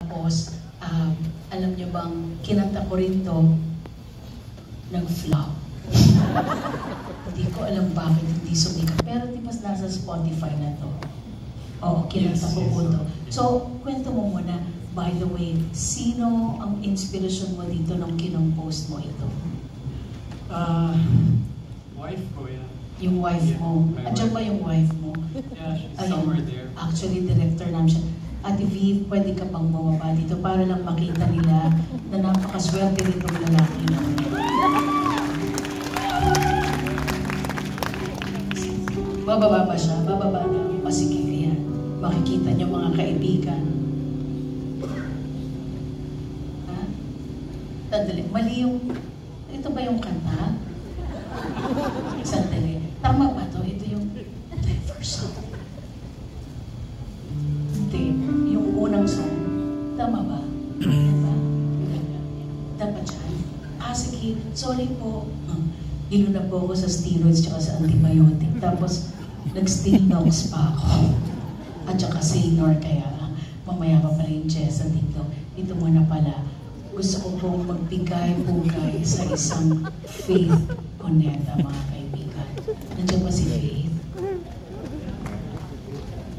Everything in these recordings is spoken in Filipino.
Tapos, alam niyo bang, kinanta ko rin to, nag-flop. Hindi ko alam bakit hindi sumikat. Pero di ba nasa Spotify na to? Oo, kinanta ko po to. So, kwento mo muna, by the way, sino ang inspirasyon mo dito nung kinompose mo ito? Wife ko, yeah. Yung wife mo. Andiyan ba yung wife mo? Yeah, she's somewhere there. Actually, director namin siya. Ate V, pwede ka pang bumaba dito para lang makita nila na napakaswerte nitong lalaki na. Bababa ba siya? Bababa na. Pasikip yan. Makikita niyo mga kaibigan. Ha? Tandali. Mali yung... Ito ba yung kanta? Sandali. Tama ba to? Ito yung first song. Hindi. Yung unang song. Tama ba? Diba? Dapat siya. Sige. Sorry po. Inuna po ako sa steroids tsaka sa antibiotic. Tapos, nag-stilnox pa ako. At tsaka Saynor, kaya mamaya pa pala yung Jessa dito. Dito muna pala. Gusto ko pong magbigay-bugay sa isang Faith Cuneta, mga kaibigan. Nandiyan ba si Faith?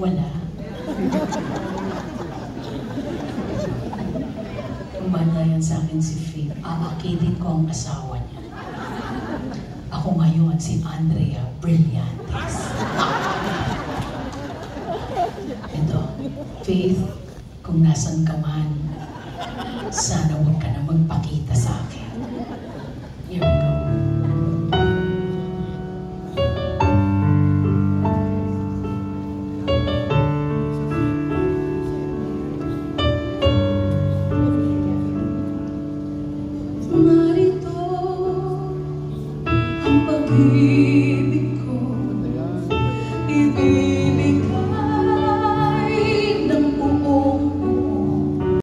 Wala? Umadayan sa akin si Faith. Aakitin ko ang asawa niya. Ako ngayon si Andrea Brillantes. Ito, Faith, kung nasan ka man, sana huwag ka na magpakita sa akin. Here we go. Narito ang pag-ibig ko, ibibigay